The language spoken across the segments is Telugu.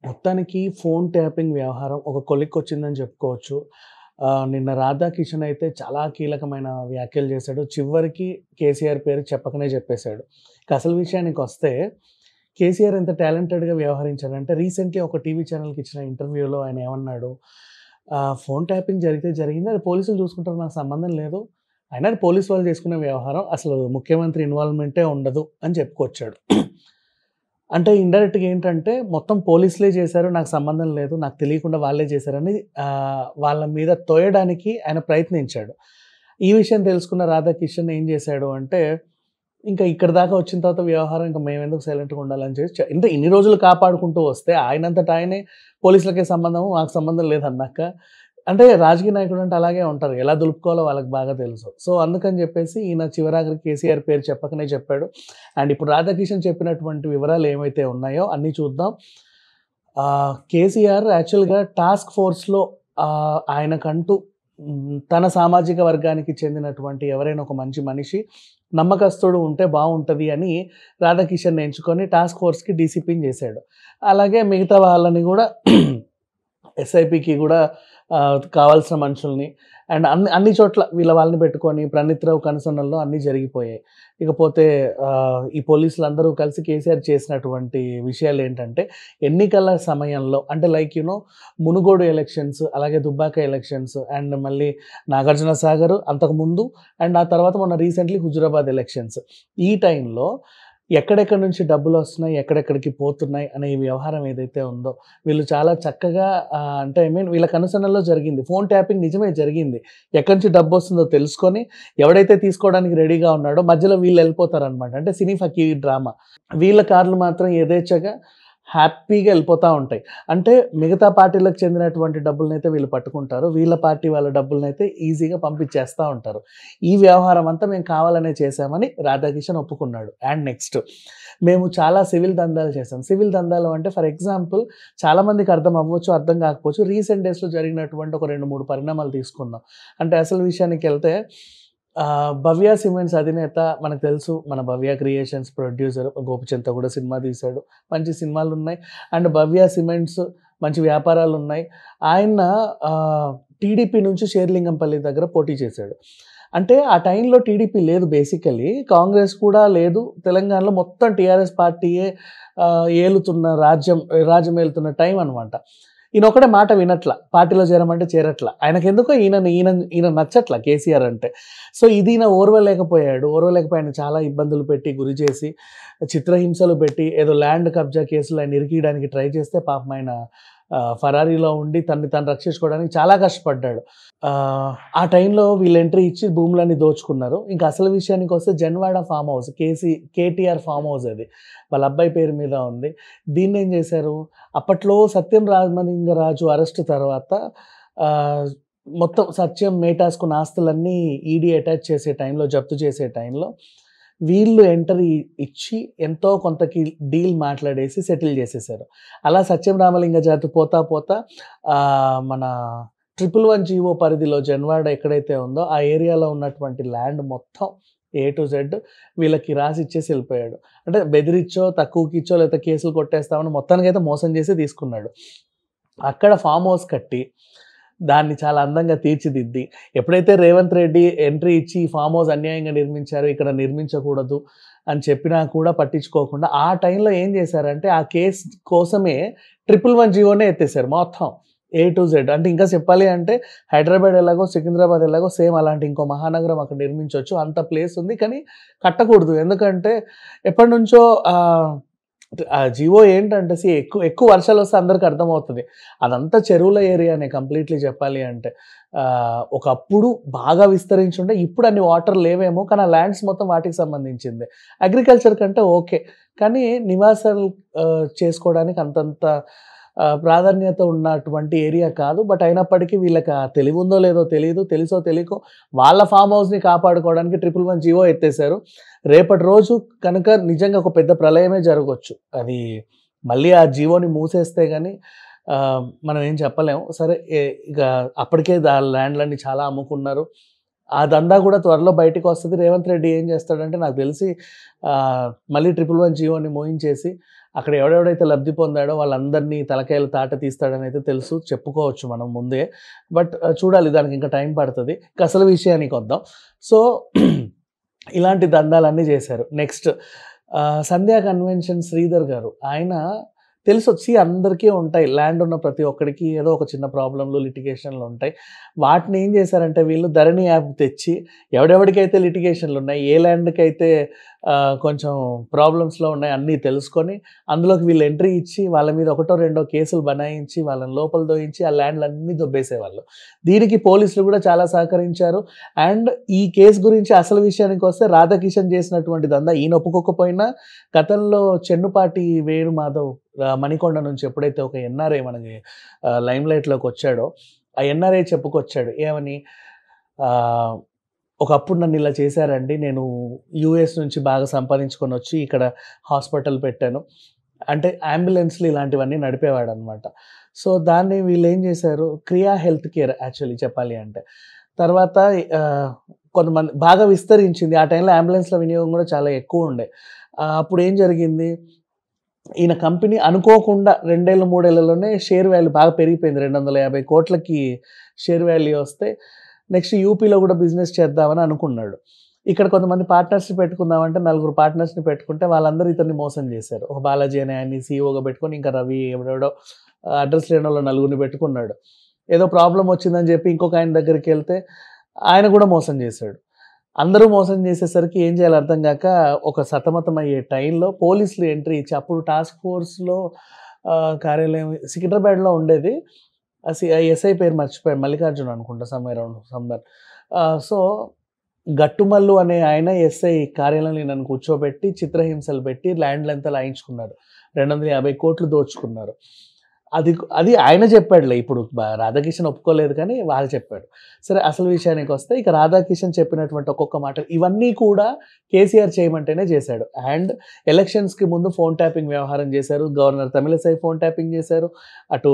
మొత్తానికి ఫోన్ ట్యాపింగ్ వ్యవహారం ఒక కొలిక్కొచ్చిందని చెప్పుకోవచ్చు. నిన్న రాధాకిషన్ అయితే చాలా కీలకమైన వ్యాఖ్యలు చేశాడు. చివరికి కేసీఆర్ పేరు చెప్పకనే చెప్పేశాడు. ఇక అసలు విషయానికొస్తే కేసీఆర్ ఎంత టాలెంటెడ్‌గా వ్యవహరించాడంటే రీసెంట్‌లీ ఒక టీవీ ఛానెల్‌కి ఇచ్చిన ఇంటర్వ్యూలో ఆయన ఏమన్నాడు, "ఫోన్ ట్యాపింగ్ జరిగితే జరిగింది. అది పోలీసులు చూసుకుంటారు. నాకు సంబంధం లేదు. అయినా అది పోలీసు వాళ్ళు చేసుకునే వ్యవహారం. అసలు ముఖ్యమంత్రి ఇన్వాల్వ్‌మెంటే ఉండదు" అని చెప్పుకొచ్చాడు. అంటే ఇండైరెక్ట్‌గా ఏంటంటే, మొత్తం పోలీసులే చేశారు. నాకు సంబంధం లేదు. నాకు తెలియకుండా వాళ్ళే చేశారని వాళ్ళ మీద తోయడానికి ఆయన ప్రయత్నించాడు. ఈ విషయం తెలుసుకున్న రాధాకిషన్ ఏం చేశాడు అంటే, ఇంకా ఇక్కడి దాకా వచ్చిన తర్వాత వ్యవహారం ఇంక మేమెందుకు సైలెంట్‌గా ఉండాలని చెప్పి అంటే ఇన్ని రోజులు కాపాడుకుంటూ వస్తే ఆయనంతట ఆయనే పోలీసులకే సంబంధం, మాకు సంబంధం లేదన్నాక అంటే రాజకీయ నాయకుడు అంటే అలాగే ఉంటారు. ఎలా దులుపుకోవాలో వాళ్ళకి బాగా తెలుసు. సో, అందుకని జెప్పేసి ఈయన చివరాఖరికి కేసీఆర్ పేరు చెప్పకనే చెప్పాడు. అండ్ ఇప్పుడు రాధాకిషన్ చెప్పినటువంటి వివరాలు ఏమైతే ఉన్నాయో అన్నీ చూద్దాం. కేసీఆర్ యాక్చువల్‌గా టాస్క్ ఫోర్స్‌లో ఆయనకంటూ తన సామాజిక వర్గానికి చెందినటువంటి ఎవరైనా ఒక మంచి మనిషి, నమ్మకస్తుడు ఉంటే బావుంటది అని రాధాకిషన్‌ని ఎంచుకొని టాస్క్ ఫోర్స్‌కి డీసీపీని జేశాడు. అలాగే మిగతా వాళ్ళని గూడా ఎస్ఐపికి గూడా కావాల్సిన మనుషుల్ని అండ్ అన్ని చోట్ల వీళ్ళ వాళ్ళని పెట్టుకొని ప్రణీత్ రావు కనుసన్నల్లో అన్నీ జరిగిపోయాయి. ఇకపోతే ఈ పోలీసులందరూ కలిసి కేసీఆర్ చేసినటువంటి విషయాలేంటంటే, ఎన్నికల సమయంలో అంటే లైక్ మునుగోడు ఎలక్షన్స్, అలాగే దుబ్బాక ఎలక్షన్స్ అండ్ మళ్ళీ నాగార్జునసాగర్ అంతకుముందు అండ్ ఆ తర్వాత మొన్న రీసెంట్‌లీ హుజురాబాద్ ఎలక్షన్స్. ఈ టైంలో ఎక్కడెక్కడి నుంచి డబ్బులొస్తున్నాయి, ఎక్కడెక్కడికి పోతున్నాయి అనే ఈ వ్యవహారం ఏదైతే ఉందో, వీళ్ళు చాలా చక్కగా అంటే ఐ మీన్ వీళ్ళ కనుసన్నల్లో జరిగింది. ఫోన్ ట్యాపింగ్ నిజమే జరిగింది. ఎక్కడి నుంచి డబ్బొస్తుందో తెలుసుకొని, ఎవడైతే తీసుకోవడానికి రెడీగా ఉన్నాడో మధ్యలో వీళ్ళెళ్ళిపోతారనమాట. అంటే సినీ ఫకీర్ డ్రామా. వీళ్ళ కార్లు మాత్రం యథేచ్ఛగా హ్యాపీగా ఎళ్ళిపోతా ఉంటాయి. అంటే మిగతా పార్టీలకు చెందినటువంటి డబ్బులనైతే వీళ్ళు పట్టుకుంటారు. వీళ్ళ పార్టీ వాళ్ళ డబ్బులనైతే ఈజీగా పంపించేస్తా ఉంటారు. ఈ వ్యవహారం అంతా మేము కావాలనే చేశామని రాధాకిషన్ ఒప్పుకున్నాడు. అండ్ నెక్స్ట్ మేము చాలా సివిల్ దందాలు చేశాం. సివిల్ దందాలు అంటే ఫర్ ఎగ్జాంపుల్ చాలామందికి అర్థం అవ్వచ్చు, అర్థం కాకపోవచ్చు. రీసెంట్ డేస్‌లో జరిగినటువంటి ఒక 2, 3 పరిణామాలు తీసుకుందాం. అంటే అసలు విషయానికెళ్తే భవ్య సిమెంట్స్ అధినేత మనకు తెలుసు. మన భవ్య క్రియేషన్స్ ప్రొడ్యూసర్ గోపిచంద్‌తో కూడా సినిమా తీశాడు. మంచి సినిమాలున్నాయి. అండ్ భవ్య సిమెంట్స్ మంచి వ్యాపారాలున్నాయి. ఆయన టీడీపీ నుంచి షేర్లింగంపల్లి దగ్గర పోటీ చేశాడు. అంటే ఆ టైంలో టీడీపీ లేదు బేసికల్లీ. కాంగ్రెస్ కూడా లేదు. తెలంగాణలో మొత్తం టీఆర్ఎస్ పార్టీయే ఏలుతున్న రాజ్యం ఏలుతున్న టైం అనమాట. ఈయనొక్కడే మాట వినట్ల. పార్టీలో చేరమంటే చేరట్ల. ఆయనకెందుకో ఈయన నచ్చట్ల కేసీఆర్ అంటే. సో, ఇది ఈయన ఓర్వలేకపోయాడు. ఓర్వలేకపోయి ఆయన చాలా ఇబ్బందులు పెట్టి, గురి చేసి, చిత్రహింసలు పెట్టి, ఏదో ల్యాండ్ కబ్జా కేసులో ఆయన ఇరికియడానికి ట్రై చేస్తే పాపం ఆయన ఫరారీలో ఉండి తనని తాను రక్షించుకోవడానికి చాలా కష్టపడ్డాడు. ఆ టైంలో వీళ్ళు ఎంట్రీ ఇచ్చి భూములన్నీ దోచుకున్నారు. ఇంకా అసలు విషయానికొస్తే Janwada farm house KTR farm house అది. వాళ్ళ అబ్బాయి పేరు మీద ఉంది. దీన్నేం చేశారు, అప్పట్లో సత్యం రామలింగరాజు అరెస్ట్ తర్వాత మొత్తం సత్యం మేటాసుకున్న ఆస్తులన్నీ ఈడీ అటాచ్ చేసే టైంలో, జప్తు చేసే టైంలో వీళ్ళు ఎంట్రీ ఇచ్చి ఎంతో కొంతకి డీల్ మాట్లాడేసి సెటిల్ చేసేసారు. అలా సత్యం రామలింగజాతి పోతా పోతా మన 111 జీవో పరిధిలో జన్వాడ ఎక్కడైతే ఉందో ఆ ఏరియాలో ఉన్నటువంటి ల్యాండ్ మొత్తం ఏ టు జెడ్ వీళ్ళకి రాసిచ్చేసి ఎళ్ళిపోయాడు. అంటే బెదిరిచ్చో, తక్కువకిచ్చో లేకపోతే కేసులు కొట్టేస్తామని మొత్తానికైతే మోసం చేసి తీసుకున్నాడు. అక్కడ ఫార్మ్ హౌస్ కట్టి దాన్ని చాలా అందంగా తీర్చిదిద్ది, ఎప్పుడైతే రేవంత్ రెడ్డి ఎంట్రీ ఇచ్చి ఈ ఫార్మ్ హౌస్ అన్యాయంగా నిర్మించారు, ఇక్కడ నిర్మించకూడదు అని చెప్పినా కూడా పట్టించుకోకుండా ఆ టైంలో ఏం చేశారంటే ఆ కేస్ కోసమే 111 జీవోనే ఎత్తేసారు మొత్తం. A to Z. అంటే ఇంకా చెప్పాలి అంటే హైదరాబాద్ ఎలాగో, సికింద్రాబాద్ ఎలాగో సేమ్ అలాంటి ఇంకో మహానగరం అక్కడ నిర్మించొచ్చు. అంత ప్లేస్ ఉంది. కానీ కట్టకూడదు. ఎందుకంటే ఎప్పటినుంచో ఆ జియో ఏంటంటే ఎక్కువ వర్షాలొస్తే అందరికి అర్థమవుతది. అదంతా చెరువుల ఏరియానే కంప్లీట్‌లీ చెప్పాలి అంటే. ఒకప్పుడు బాగా విస్తరించుండే ఇప్పుడు అన్ని వాటర్ లేవేమో కానీ ఆ ల్యాండ్స్ మొత్తం వాటికి సంబంధించిందే. అగ్రికల్చర్ కంటే ఓకే. కానీ నివాసాలు చేసుకోవడానికి అంతంత ప్రాధాన్యత ఉన్నటువంటి ఏరియా కాదు. బట్ అయినప్పటికీ వీళ్ళకి ఆ తెలివుందో లేదో తెలీదు. తెలుసో తెలీకో వాళ్ళ ఫార్మ్ హౌస్‌ని కాపాడుకోవడానికి 111 జీవో ఎత్తేసారు. రేపటి రోజు కనుక నిజంగా ఒక పెద్ద ప్రళయమే జరగొచ్చు. అది మళ్ళీ ఆ జీవోని మూసేస్తే గాని మనం ఏం చెప్పలేం. సరే ఇక అప్పటికే ల్యాండ్‌లన్నీ చాలా అమ్ముకున్నారు. ఆ దందా కూడా త్వరలో బయటికి వస్తది. రేవంత్ రెడ్డి ఏం చేస్తాడంటే నాకు తెలిసి మళ్ళీ 111 జియోని మోయించేసి అక్కడ ఎవడెవడైతే లబ్ధి పొందాడో వాళ్ళందరినీ తలకాయలు తాట తీస్తాడనైతే తెలుసు. చెప్పుకోవచ్చు మనం ముందే. బట్ చూడాలి, దానికి ఇంకా టైం పడతది. ఇక అసలు విషయానికొద్దాం. సో, ఇలాంటి దందాలన్నీ చేశారు. నెక్స్ట్ సంధ్యా కన్వెన్షన్ శ్రీధర్ గారు. ఆయన తెలిసొచ్చి అందరికీ ఉంటాయి. ల్యాండ్ ఉన్న ప్రతి ఒక్కడికి ఏదో ఒక చిన్న ప్రాబ్లమ్‌లు, లిటిగేషన్‌లు ఉంటాయి. వాటిని ఏం చేశారంటే వీళ్ళు ధరణి యాప్ తెచ్చి ఎవడెవడికైతే లిటిగేషన్‌లు ఉన్నాయి, ఏ ల్యాండ్‌కైతే కొంచెం ప్రాబ్లమ్స్‌లో ఉన్నాయి అన్నీ తెలుసుకొని అందులోకి వీళ్ళు ఎంట్రీ ఇచ్చి వాళ్ళ మీద ఒకటో రెండో కేసులు బనాయించి వాళ్ళని లోపల దోయించి ఆ ల్యాండ్‌లన్నీ దొబ్బేసేవాళ్ళు. దీనికి పోలీసులు కూడా చాలా సహకరించారు. అండ్ ఈ కేసు గురించి అసలు విషయానికొస్తే రాధాకిషన్ చేసినటువంటి దందా ఈయన ఒప్పుకోకపోయినా గతంలో చెన్నుపాటి వేణుమాధవ్ మణికొండ నుంచి ఎప్పుడైతే ఒక ఎన్ఆర్ఐ మనకి లైమ్‌లైట్‌లోకి వచ్చాడో, ఆ ఎన్ఆర్ఐ చెప్పుకొచ్చాడు. ఏమని? ఒకప్పుడు నన్ను ఇలా చేశారండి. నేను యూఎస్ నుంచి బాగా సంపాదించుకొనొచ్చి ఇక్కడ హాస్పిటల్ పెట్టాను. అంటే అంబులెన్స్‌లు ఇలాంటివన్నీ నడిపేవాడనమాట. సో, దాన్ని వీళ్ళేం చేశారు, క్రియా హెల్త్ కేర్ యాక్చువల్లీ చెప్పాలి అంటే. తర్వాత కొంతమంది బాగా విస్తరించింది. ఆ టైంలో అంబులెన్స్‌ల వినియోగం కూడా చాలా ఎక్కువుండే. అప్పుడేం జరిగింది, ఈయన కంపెనీ అనుకోకుండా 2 ఏళ్ళు, 3 ఏళ్లలోనే షేర్ వాల్యూ బాగా పెరిగిపోయింది. 250 కోట్లకి షేర్ వాల్యూ వస్తే నెక్స్ట్ యూపీలో కూడా బిజినెస్ చేద్దామని అనుకున్నాడు. ఇక్కడ కొంతమంది పార్ట్నర్స్‌ని పెట్టుకుందామంటే నలుగురు పార్ట్నర్స్‌ని పెట్టుకుంటే వాళ్ళందరూ ఇతన్ని మోసం చేశారు. ఒక బాలాజీ అనే ఆయన్ని సీఈఓగా పెట్టుకొని ఇంకా రవి ఎవడెవడో అడ్రస్ లేనోళ్ళ నలుగురిని పెట్టుకున్నాడు. ఏదో ప్రాబ్లమ్ వచ్చిందని చెప్పి ఇంకొక ఆయన దగ్గరికెళ్తే ఆయన కూడా మోసం చేశాడు. అందరూ మోసం చేసేసరికి ఏం చేయాలో అర్థం గాక ఒక సతమతమయ్యే టైంలో పోలీసులు ఎంట్రీ ఇచ్చి అప్పుడు టాస్క్ ఫోర్స్‌లో కార్యాలయం సికింద్రాబాద్‌లో ఉండేది. ఎస్ఐ పేరు మర్చిపోయాను. మల్లికార్జున్ అనుకుంటా సమ్‌వేర్. సో, గట్టుమల్లు అనే ఆయన ఎస్ఐ కార్యాలయంలో నన్ను కూర్చోబెట్టి చిత్రహింసలు పెట్టి ల్యాండ్‌లంతా లాయించుకున్నారు. 250 కోట్లు దోచుకున్నారు. అది ఆయన చెప్పాడులే. ఇప్పుడు రాధాకిషన్ ఒప్పుకోలేదు కానీ వాళ్ళు చెప్పాడు. సరే, అసలు విషయానికొస్తే ఇక రాధాకిషన్ చెప్పినటువంటి ఒక్కొక్క మాట ఇవన్నీ కూడా కేసీఆర్ చేయమంటేనే చేశాడు. అండ్ ఎలక్షన్స్‌కి ముందు ఫోన్ ట్యాపింగ్ వ్యవహారం చేశారు. గవర్నర్ తమిళిసై ఫోన్ ట్యాపింగ్ చేశారు. అటు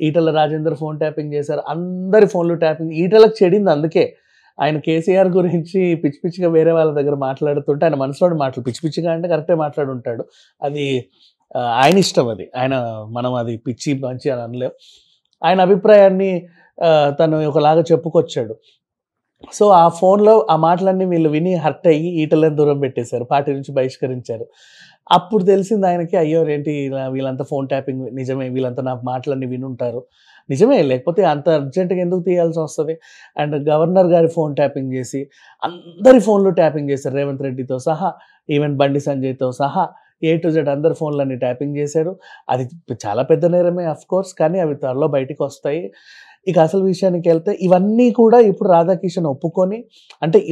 ఈటెల రాజేందర్ ఫోన్ ట్యాపింగ్ చేశారు. అందరి ఫోన్‌లు ట్యాపింగ్. ఈటెలకు చెడింది అందుకే. ఆయన కేసీఆర్ గురించి పిచ్చి పిచ్చిగా వేరే వాళ్ళ దగ్గర మాట్లాడుతుంటే ఆయన మనసులోని మాటలు పిచ్చి పిచ్చిగా అంటే కరెక్టే మాట్లాడుంటాడు. అది ఆయన ఇష్టం అది. మనం అది పిచ్చి, మంచి అని అనలేం. ఆయన అభిప్రాయాన్ని తను ఒకలాగా చెప్పుకొచ్చాడు. సో, ఆ ఫోన్‌లో ఆ మాటలన్నీ వీళ్ళు విని హర్ట్ అయ్యి ఈటెలను దూరం పెట్టేశారు. పార్టీ నుంచి బహిష్కరించారు. అప్పుడు తెలిసింది ఆయనకి, అయ్యో! ఏంటి ఇలా వీళ్ళంతా ఫోన్ ట్యాపింగ్ నిజమే. వీళ్ళంతా నా మాటలన్నీ వినుంటారు. నిజమే, లేకపోతే అంత అర్జెంట్‌గా ఎందుకు తీయాల్సొస్తది? అండ్ గవర్నర్ గారి ఫోన్ ట్యాపింగ్ చేసి అందరి ఫోన్‌లు ట్యాపింగ్ చేశారు. రేవంత్ రెడ్డితో సహా, ఈవెన్ బండి సంజయ్‌తో సహా ఏ టు జెడ్ అందరి ఫోన్‌లన్నీ ట్యాపింగ్ చేశారు. అది చాలా పెద్ద నేరమే ఆఫ్‌కోర్స్. కానీ అవి త్వరలో బయటికొస్తాయి. ఇక అసలు విషయానికెళ్తే ఇవన్నీ కూడా ఇప్పుడు రాధాకిషన్ ఒప్పుకొని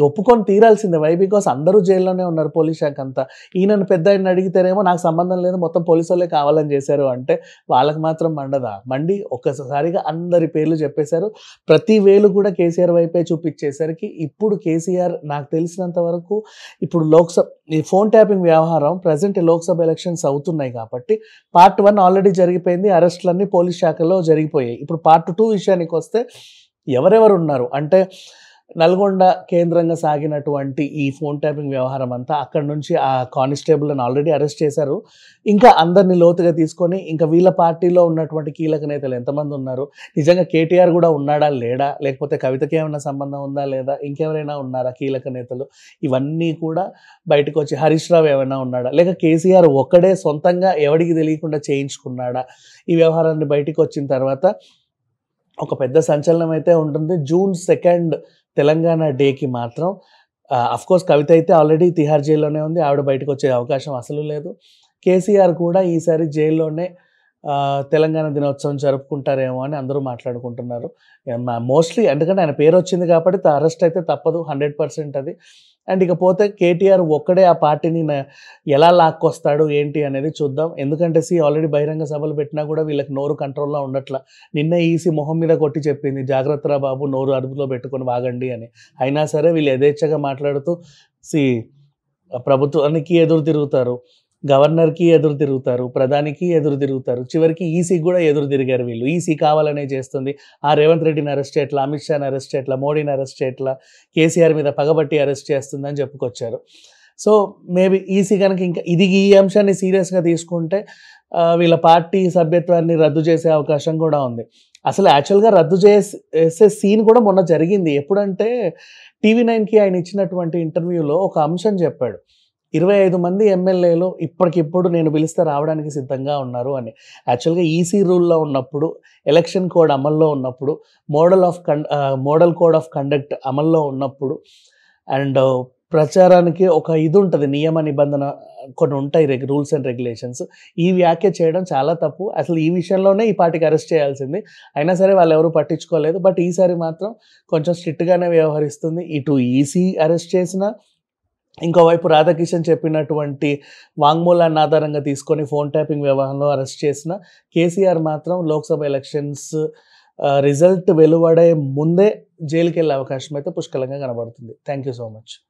ఒప్పుకొని తీరాల్సిందే. వై? బికాస్ అందరూ జైల్లోనే ఉన్నారు పోలీస్ శాఖ అంతా. ఈయనను పెద్దాయన్ని అడిగితేనేమో నాకు సంబంధం లేదు, మొత్తం పోలీసోళ్ళే కావాలని చేశారు అంటే వాళ్ళకి మాత్రం మండదా? మండి ఒక్కసారిగా అందరి పేర్లు చెప్పేశారు. ప్రతి వేలు కూడా కేసీఆర్ వైపే చూపిచ్చేసరికి ఇప్పుడు కేసీఆర్ నాకు తెలిసినంత వరకు ఇప్పుడు ఈ ఫోన్ ట్యాపింగ్ వ్యవహారం ప్రెజెంట్ లోక్‌సభ ఎలక్షన్స్ అవుతున్నాయి కాబట్టి పార్ట్ 1 ఆల్రెడీ జరిగిపోయింది. అరెస్ట్‌లన్నీ పోలీస్ శాఖలో జరిగిపోయాయి. ఇప్పుడు పార్ట్ 2 విషయానికొస్తే ఎవరెవరు ఉన్నారు అంటే నల్గొండ కేంద్రంగా సాగినటువంటి ఈ ఫోన్ ట్యాపింగ్ వ్యవహారం అంతా అక్కడి నుంచి ఆ కానిస్టేబుల్‌ని ఆల్రెడీ అరెస్ట్ చేశారు. ఇంకా అందరిని లోతుగా తీసుకొని ఇంకా వీళ్ళ పార్టీలో ఉన్నటువంటి కీలక నేతలు ఎంతమంది ఉన్నారు? నిజంగా కేటీఆర్ కూడా ఉన్నాడా? లేడా? లేకపోతే కవితకి ఏమన్నా సంబంధం ఉందా? లేదా? ఇంకెవరైనా ఉన్నారా కీలక నేతలు? ఇవన్నీ కూడా బయటకొచ్చి హరీష్ రావు ఏమైనా ఉన్నాడా? లేక కేసీఆర్ ఒక్కడే సొంతంగా ఎవడికి తెలియకుండా చేయించుకున్నాడా? ఈ వ్యవహారాన్ని బయటికొచ్చిన తర్వాత ఒక పెద్ద సంచలనం అయితే ఉంటుంది. జూన్ 2 తెలంగాణ డేకి మాత్రం అఫ్‌కోర్స్ కవిత అయితే ఆల్రెడీ తిహార్ జైల్లోనే ఉంది. ఆవిడ బయటకొచ్చే అవకాశం అసలు లేదు. కేసీఆర్ కూడా ఈసారి జైల్లోనే తెలంగాణ దినోత్సవం జరుపుకుంటారేమో అని అందరూ మాట్లాడుకుంటున్నారు. మోస్ట్‌లీ ఎందుకంటే ఆయన పేరొచ్చింది కాబట్టి అరెస్ట్ అయితే తప్పదు 100% అది. అండ్ ఇకపోతే కేటీఆర్ ఒక్కడే ఆ పార్టీని ఎలా లాక్కొస్తాడు ఏంటి అనేది చూద్దాం. ఎందుకంటే ఆల్రెడీ బహిరంగ సభలు పెట్టినా కూడా వీళ్ళకి నోరు కంట్రోల్‌లో ఉండట్ల. నిన్నే ఈసీ మొహం మీద కొట్టి చెప్పింది, జాగ్రత్తరా బాబు నోరు అదుపులో పెట్టుకొని వాగండి అని. అయినా సరే వీళ్ళు యథేచ్ఛగా మాట్లాడుతూ ప్రభుత్వానికి ఎదురు తిరుగుతారు. గవర్నర్‌కి ఎదురు తిరుగుతారు, ప్రధానికి ఎదురు తిరుగుతారు. చివరికి ఈసీకి గూడా ఎదురు తిరిగారు వీళ్ళు. ఈసీ కావాలనే చేస్తుంది. రేవంత్ రెడ్డిని అరెస్ట్ చేయట్లా, అమిత్ షాని అరెస్ట్ చేయట్లా, మోడీని అరెస్ట్ చేయట్లా, కేసీఆర్ మీద పగబట్టి అరెస్ట్ చేస్తుందని చెప్పుకొచ్చారు. సో, మేబీ ఈసీ గనక ఇంకా ఈ అంశాన్ని సీరియస్‌గా తీసుకుంటే వీళ్ళ పార్టీ సభ్యత్వాన్ని రద్దు చేసే అవకాశం గూడా ఉంది. అసలు యాక్చువల్‌గా రద్దు చేసే సీన్ కూడా మొన్న జరిగింది. ఎప్పుడంటే టీవీ9కి ఆయన ఇచ్చినటువంటి ఇంటర్వ్యూలో ఒక అంశం చెప్పాడు. 25 మంది ఎమ్మెల్యేలు ఇప్పటికిప్పుడు నేను పిలిస్తే రావడానికి సిద్ధంగా ఉన్నారు అని. యాక్చువల్‌గా ఈసీ రూల్‌లో ఉన్నప్పుడు, ఎలక్షన్ కోడ్ అమల్లో ఉన్నప్పుడు, మోడల్ కోడ్ ఆఫ్ కండక్ట్ అమల్లో ఉన్నప్పుడు అండ్ ప్రచారానికి ఒక ఇదుంటది. నియమ నిబంధన కొన్ని ఉంటాయి. Rules and regulations. ఈ వ్యాఖ్య చేయడం చాలా తప్పు. అసలు ఈ విషయంలోనే ఈ పార్టీకి అరెస్ట్ చేయాల్సింది. అయినా సరే వాళ్ళెవరు పట్టించుకోలేదు. బట్ ఈసారి మాత్రం కొంచెం స్ట్రిక్ట్‌గానే వ్యవహరిస్తుంది. ఇటు ఈసీ అరెస్ట్ చేసినా, ఇంకోవైపు రాధాకిషన్ చెప్పినటువంటి వాంగ్మూలాన్ని ఆధారంగా తీసుకొని ఫోన్ ట్యాపింగ్ వ్యవహారంలో అరెస్ట్ చేసిన కేసీఆర్ మాత్రం లోక్‌సభ ఎలక్షన్స్ రిజల్ట్ వెలువడే ముందే జైలుకెళ్ళే అవకాశం అయితే పుష్కలంగా కనబడుతుంది. Thank you so much.